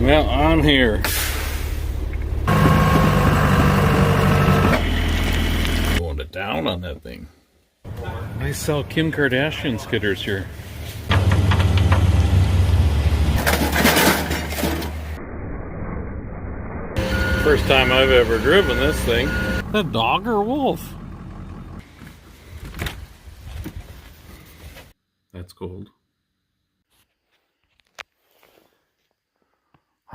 Well, I'm here. Going to town on that thing. They sell Kim Kardashian skidders here. First time I've ever driven this thing. A dog or wolf? That's cold.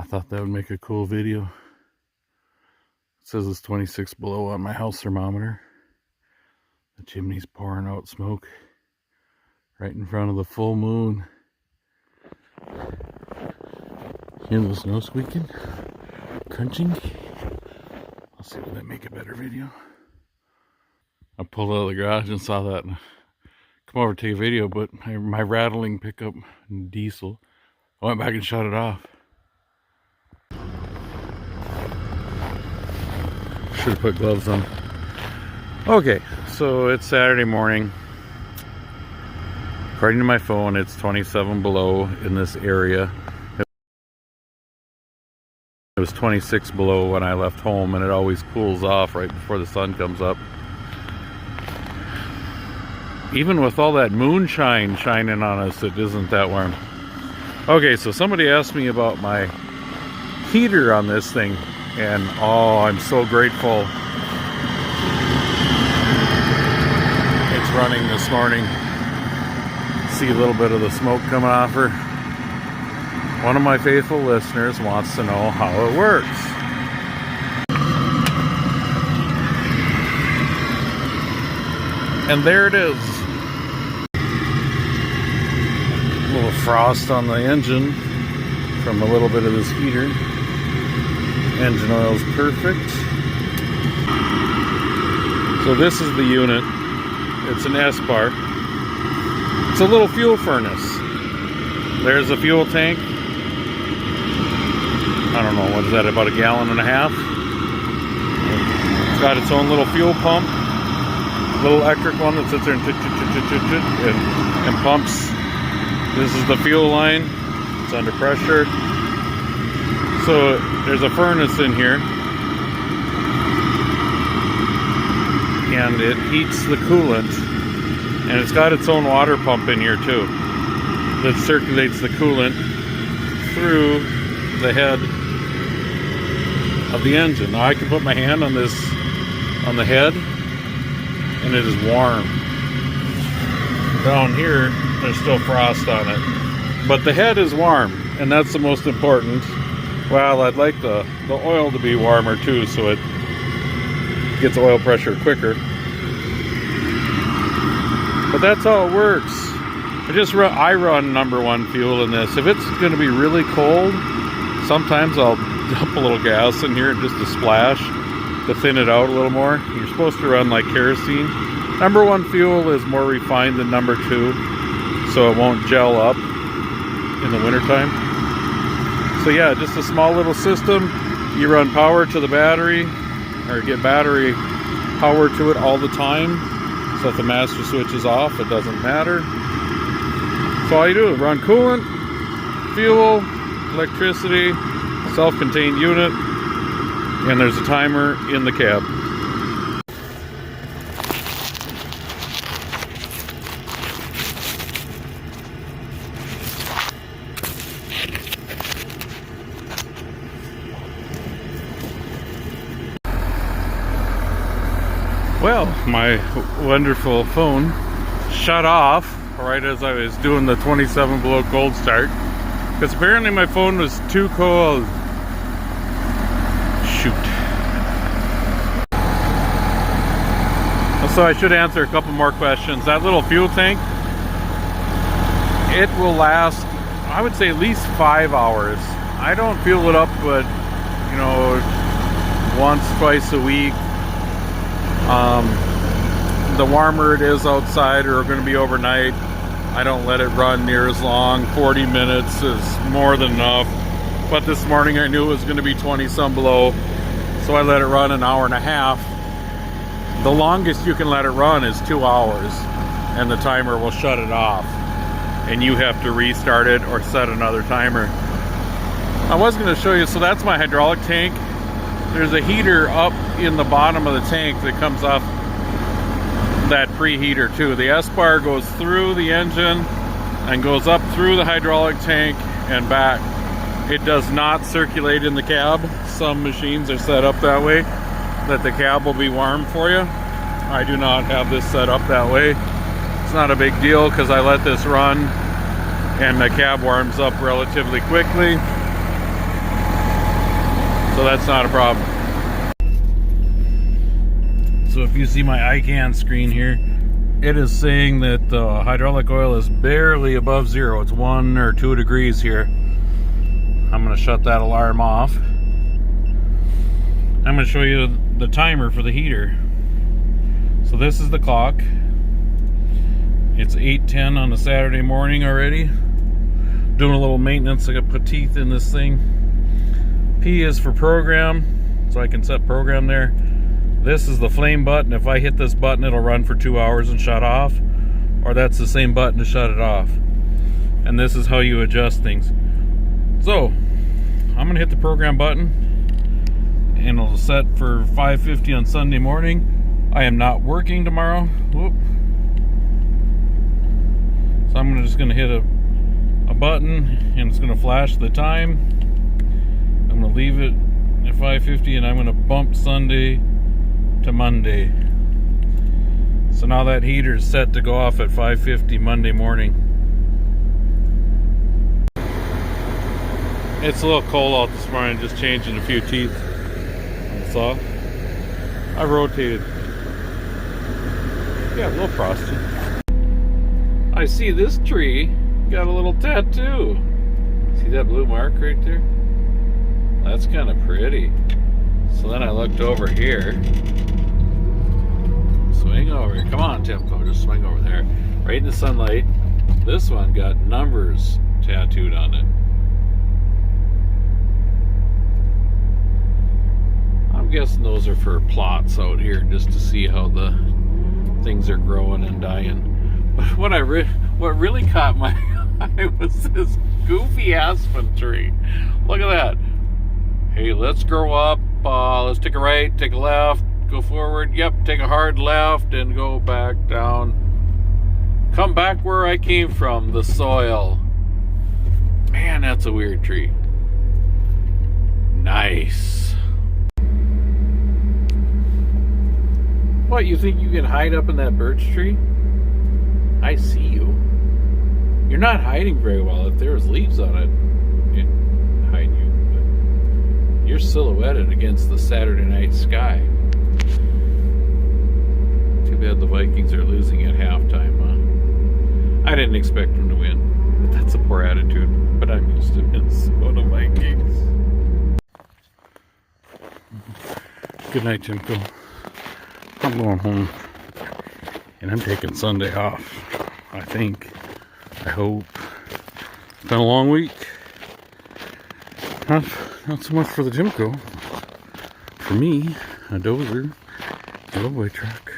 I thought that would make a cool video. It says it's 26 below on my house thermometer. The chimney's pouring out smoke right in front of the full moon. Hear the snow squeaking? Crunching? I'll see if that make a better video. I pulled out of the garage and saw that. Come over to take a video, but my rattling pickup diesel. I went back and shut it off. Should have put gloves on. Okay, so it's Saturday morning. According to my phone, it's 27 below in this area. It was 26 below when I left home, and it always cools off right before the sun comes up. Even with all that moonshine shining on us, it isn't that warm. Okay, so somebody asked me about my heater on this thing, and oh, I'm so grateful it's running this morning. See a little bit of the smoke coming off her. One of my faithful listeners wants to know how it works. And there it is. A little frost on the engine from a little bit of this heater. Engine oil's perfect. So this is the unit. It's an S-bar. It's a little fuel furnace. There's a fuel tank. I don't know, what is that, about a gallon and a half? It's got its own little fuel pump. Little electric one that sits there and pumps. This is the fuel line. It's under pressure. So there's a furnace in here. And it heats the coolant. And it's got its own water pump in here too. That circulates the coolant through the head of the engine. Now I can put my hand on this, on the head, and it is warm. Down here, there's still frost on it. But the head is warm, and that's the most important. Well, I'd like the oil to be warmer too, so it gets oil pressure quicker. But that's how it works. I run #1 fuel in this. If it's going to be really cold, sometimes I'll dump a little gas in here, just a splash, to thin it out a little more. You're supposed to run like kerosene. #1 fuel is more refined than #2, so it won't gel up in the wintertime. So yeah, just a small little system. You run power to the battery, or get battery power to it all the time. So if the master switch is off, it doesn't matter. So all you do is run coolant, fuel, electricity, self-contained unit, and there's a timer in the cab. Well, my wonderful phone shut off right as I was doing the 27 below cold start, because apparently my phone was too cold. Shoot. So I should answer a couple more questions. That little fuel tank, it will last, I would say, at least 5 hours. I don't fuel it up, but you know, once, twice a week. The warmer it is outside, or going to be overnight, I don't let it run near as long. 40 minutes is more than enough. But this morning I knew it was going to be 20 some below, so I let it run an hour and a half. The longest you can let it run is 2 hours, and the timer will shut it off, and you have to restart it or set another timer. I was going to show you, so that's my hydraulic tank. There's a heater up in the bottom of the tank that comes off that preheater too. The S-bar goes through the engine and goes up through the hydraulic tank and back. It does not circulate in the cab. Some machines are set up that way, that the cab will be warm for you. I do not have this set up that way. It's not a big deal because I let this run and the cab warms up relatively quickly. So that's not a problem. So if you see my ICANN screen here, it is saying that the hydraulic oil is barely above zero. It's 1 or 2 degrees here. I'm going to shut that alarm off. I'm going to show you the timer for the heater. So this is the clock. It's 8:10 on a Saturday morning already. Doing a little maintenance. I got to put teeth in this thing. P is for program, so I can set program there. This is the flame button. If I hit this button, it'll run for 2 hours and shut off. Or that's the same button to shut it off. And this is how you adjust things. So, I'm going to hit the program button. And it'll set for 5:50 on Sunday morning. I am not working tomorrow. Whoop. So I'm just going to hit a button. And it's going to flash the time. I'm going to leave it at 5:50. And I'm going to bump Sunday to Monday. So now that heater is set to go off at 5:50 Monday morning. It's a little cold out this morning, just changing a few teeth on the saw. I rotated. Yeah, a little frosty. I see this tree got a little tattoo. See that blue mark right there? That's kind of pretty. So then I looked over here. Swing over here. Come on, Timbco, just swing over there. Right in the sunlight. This one got numbers tattooed on it. I'm guessing those are for plots out here, just to see how the things are growing and dying. But what really caught my eye was this goofy aspen tree. Look at that. Hey, let's grow up. Let's take a right, take a left, go forward. Yep, take a hard left and go back down. Come back where I came from, the soil. Man, that's a weird tree. Nice. What, you think you can hide up in that birch tree? I see you. You're not hiding very well. If there was leaves on it, it'd hide you. But you're silhouetted against the Saturday night sky. Too bad the Vikings are losing at halftime, huh? I didn't expect them to win. But that's a poor attitude. But I'm used to Minnesota Vikings. Good night, Timbco. I'm going home. And I'm taking Sunday off. I think. I hope. It's been a long week. Not so much for the Timbco. For me, a dozer, a lowboy truck.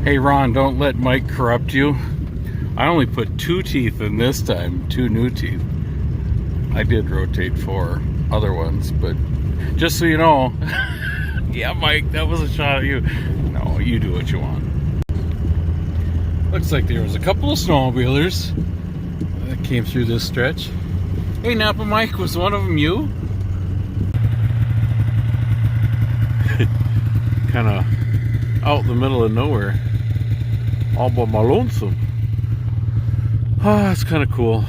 Hey Ron, don't let Mike corrupt you. I only put 2 teeth in this time, 2 new teeth. I did rotate 4 other ones, but just so you know, yeah, Mike, that was a shot at you. No, you do what you want. Looks like there was a couple of snowmobilers that came through this stretch. Hey, Napa Mike, was one of them you? Kind of out in the middle of nowhere. All by my lonesome. Ah, it's kind of cool.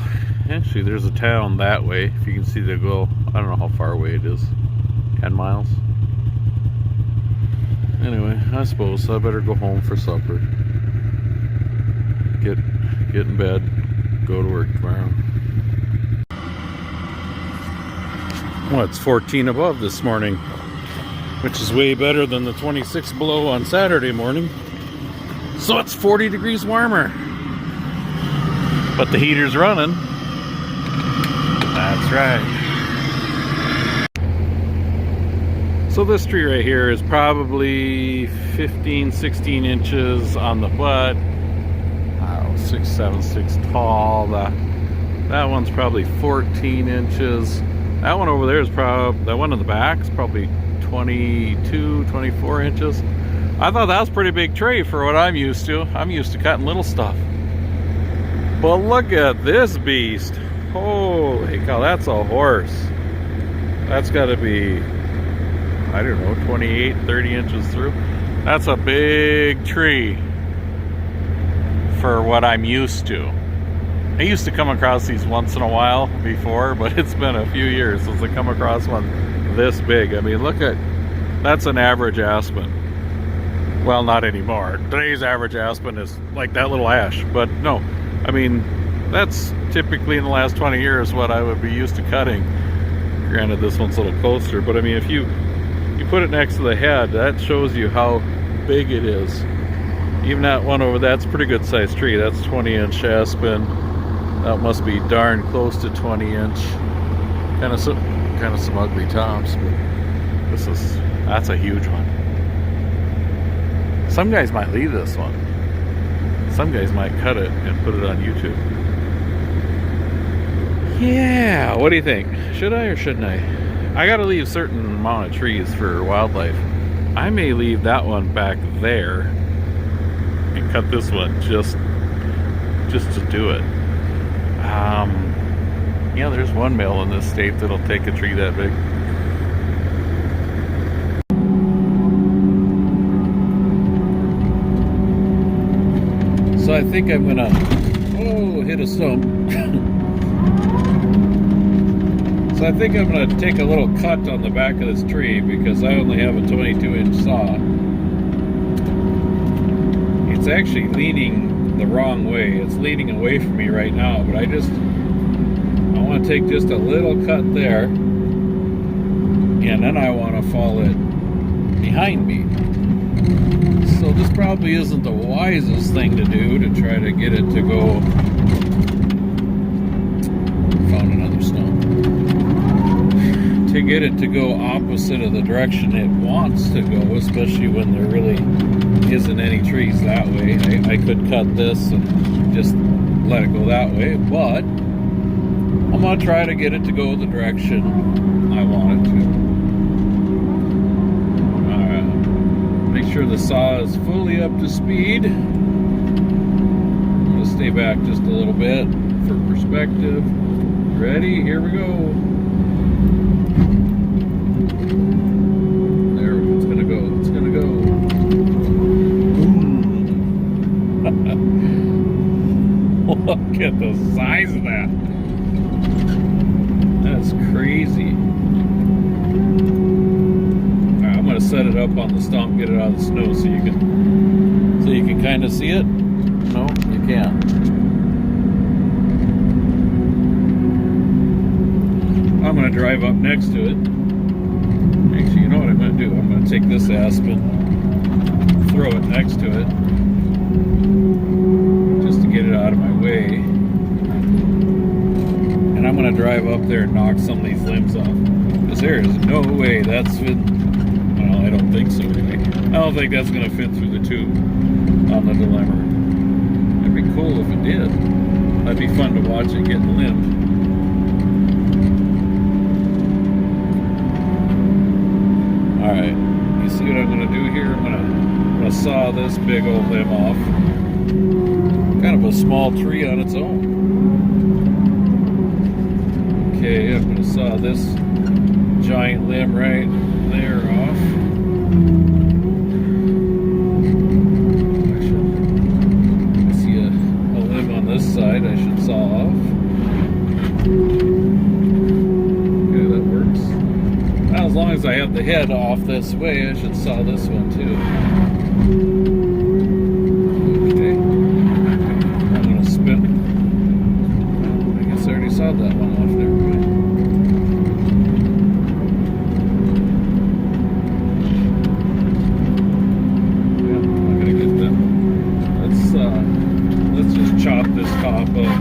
Actually, there's a town that way. If you can see the go, I don't know how far away it is. 10 miles. Anyway, I suppose I better go home for supper. Get in bed. Go to work tomorrow. Well, it's 14 above this morning, which is way better than the 26 below on Saturday morning. So it's 40 degrees warmer. But the heater's running. That's right. So this tree right here is probably 15, 16 inches on the butt. 6'7", 6 tall. That one's probably 14 inches. That one over there is probably, that one in the back is probably 22, 24 inches. I thought that was a pretty big tree for what I'm used to. I'm used to cutting little stuff. But look at this beast. Holy cow, that's a horse. That's got to be, I don't know, 28, 30 inches through. That's a big tree for what I'm used to. I used to come across these once in a while before, but it's been a few years since I come across one this big. I mean, look at, that's an average aspen. Well, not anymore. Today's average aspen is like that little ash, but no. I mean, that's typically in the last 20 years what I would be used to cutting. Granted, this one's a little closer, but I mean, if you put it next to the head, that shows you how big it is. Even that one over, that's a pretty good sized tree. That's 20-inch aspen. That must be darn close to 20-inch. Kind of some ugly tops, but that's a huge one. Some guys might leave this one. Some guys might cut it and put it on YouTube. Yeah, what do you think? Should I or shouldn't I? I gotta leave a certain amount of trees for wildlife. I may leave that one back there and cut this one just to do it. Yeah, there's one male in this state that'll take a tree that big. So I think I'm gonna, hit a stump. So I think I'm gonna take a little cut on the back of this tree because I only have a 22-inch saw. It's actually leaning the wrong way. It's leaning away from me right now, but I want to take just a little cut there, and then I want to follow it behind me. So this probably isn't the wisest thing to do, to try to get it to go. Found another stone. To get it to go opposite of the direction it wants to go, especially when there really isn't any trees that way. I could cut this and just let it go that way, but I'm going to try to get it to go the direction I want it to. Make sure the saw is fully up to speed. I'm going to stay back just a little bit for perspective. Ready? Here we go. There, it's going to go. It's going to go. Look at the size of that. That's crazy. Alright, I'm gonna set it up on the stump, get it out of the snow so you can kind of see it. No, you can't. I'm gonna drive up next to it. Actually, you know what I'm gonna do? I'm gonna take this aspen, throw it next to it, just to get it out of my way. And I'm going to drive up there and knock some of these limbs off. Because there is no way that's fit. Well, I don't think so anyway. I don't think that's going to fit through the tube on the dilemma. It'd be cool if it did. That'd be fun to watch it getting limbed. Alright, you see what I'm going to do here? I'm going to saw this big old limb off. Kind of a small tree on its own. Okay, I'm going to saw this giant limb right there off. I see a limb on this side I should saw off. Okay, that works. Now, as long as I have the head off this way, I should saw this one too. Okay. I'm going to spin. I guess I already saw that one off there. Let's just chop this top up.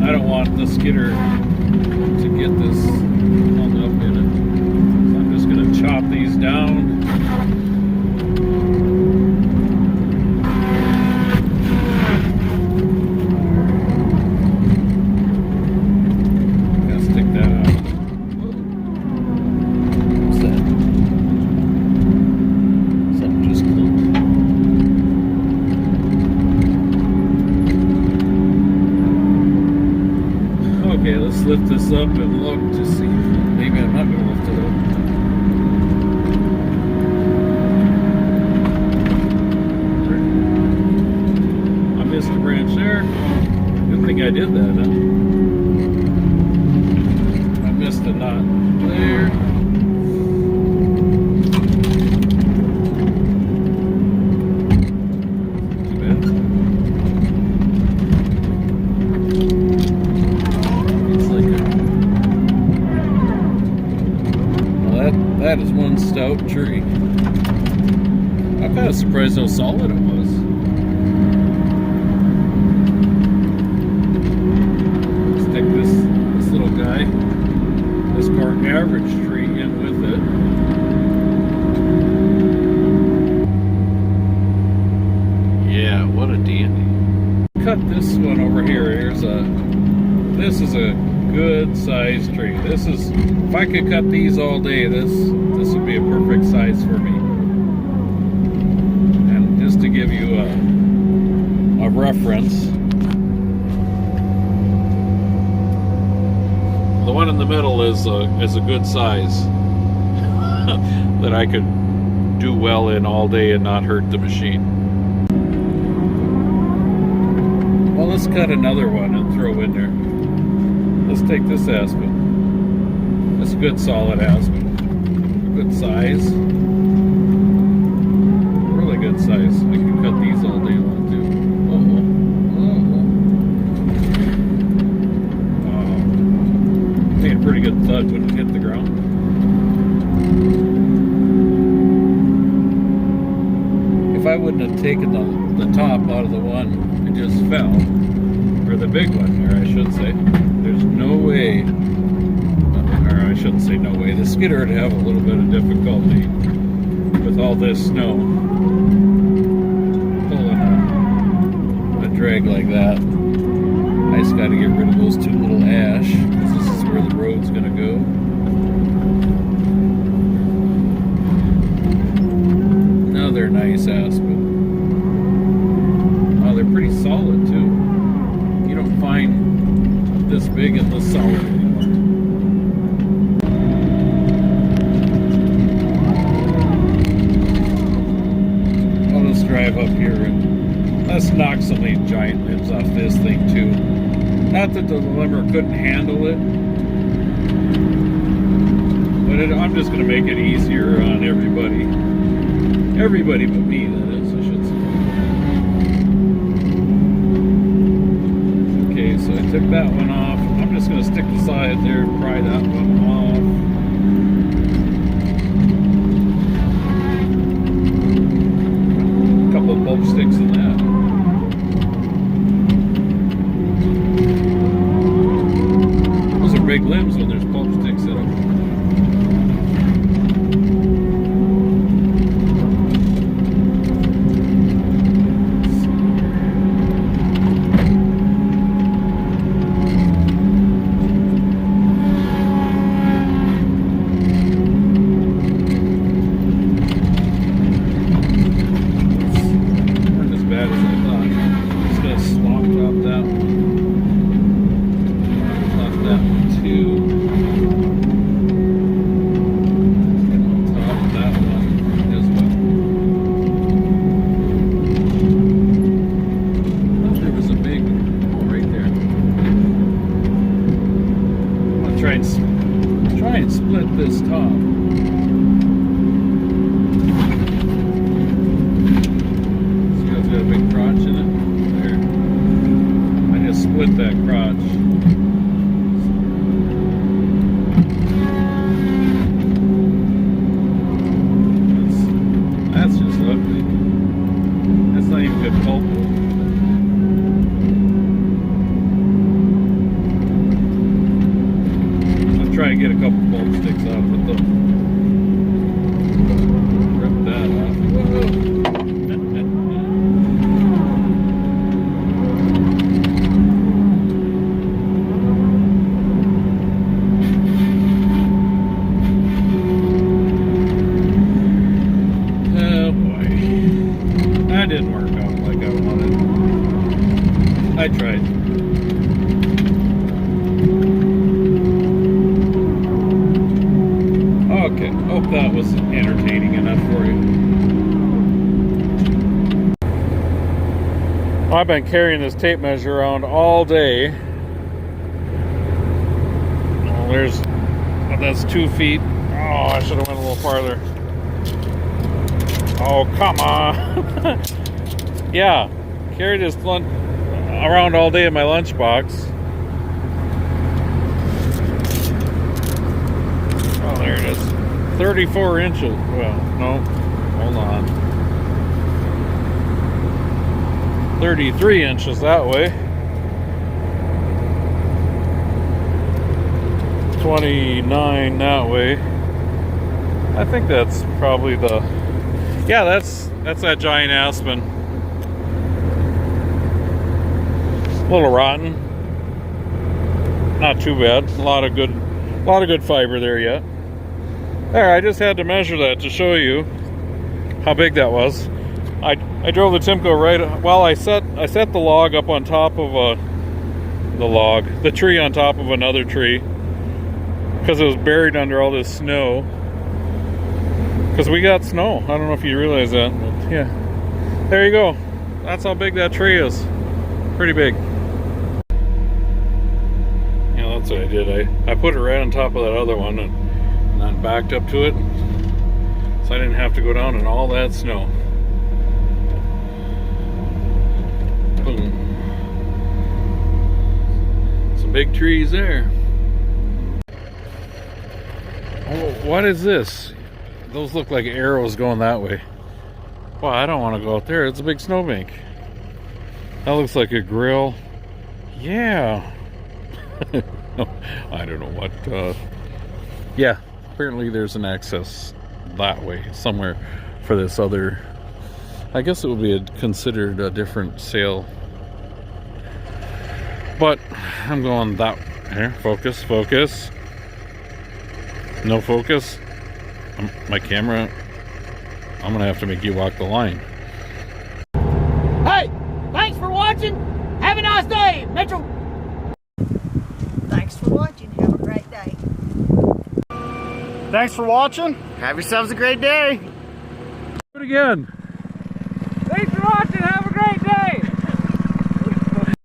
I don't want the skidder to get this hung up in it. So I'm just going to chop these down. Let's lift this up and look to see. Maybe I'm not going to lift it up. I missed a branch there. Good thing I did that, huh? I missed a knot there. Too bad. It's like a... That is one stout tree. I'm kind of surprised how solid it was. Stick this little guy, this part average tree, in with it. Yeah, what a dandy. Cut this one over here. This is a good size tree. This is, if I could cut these all day, this would be a perfect size for me. And just to give you a reference, the one in the middle is a good size that I could do well in all day and not hurt the machine. Well, let's cut another one and throw in there. Let's take this aspen. That's a good solid aspen. Good size. Really good size. I can cut these all day long too. Made a pretty good thud when it hit the ground. If I wouldn't have taken the top out of the one, it just fell. Or the big one there, I should say. There's no way, or I shouldn't say no way, the skidder would have a little bit of difficulty with all this snow pulling a drag like that. I just got to get rid of those two little ash, because this is where the road's going to go. Another nice aspen. Oh, they're pretty solid too. You don't find this big and this solid anymore. I'll just drive up here and let's knock some of these giant limbs off this thing too. Not that the limber couldn't handle it, but I'm just going to make it easier on everybody. Everybody but me, that is, I should say. Okay, so I took that one off. I'm just going to stick the side there and pry that one off. A couple of bulb sticks in that. Those are big limbs when there's bulb sticks in them. Try and split this top. See how it's got a big crotch in it? There. I just split that crotch. That's just ugly. That's not even good pulpwood. Try to get a couple bulb sticks out of it though. Rip that off. Oh boy. That didn't work out like I wanted. I tried. I've been carrying this tape measure around all day. Oh, that's 2 feet. Oh, I should have went a little farther. Oh, come on. Yeah, carried this around all day in my lunchbox. Oh, there it is. 34 inches. Well, no, hold on. 33 inches that way. 29 that way. I think that's probably the... Yeah, that's that giant aspen. A little rotten. Not too bad. A lot of good fiber there yet. There, I just had to measure that to show you how big that was. I drove the Timbco right. Well, I set the log up on top of the tree on top of another tree, because it was buried under all this snow. Because we got snow. I don't know if you realize that, but yeah. There you go. That's how big that tree is. Pretty big. Yeah, that's what I did. I put it right on top of that other one and then backed up to it, so I didn't have to go down in all that snow. Boom. Some big trees there. Oh, what is this? Those look like arrows going that way. Well, I don't want to go out there. It's a big snowbank. That looks like a grill. Yeah. I don't know what. Yeah, apparently there's an access that way somewhere for this other. I guess it would be considered a different sail. But I'm going that. Here, focus, focus. No focus. My camera, I'm gonna have to make you walk the line. Hey, thanks for watching. Have a nice day, Metro. Thanks for watching. Have a great day. Thanks for watching. Have yourselves a great day. Do it again.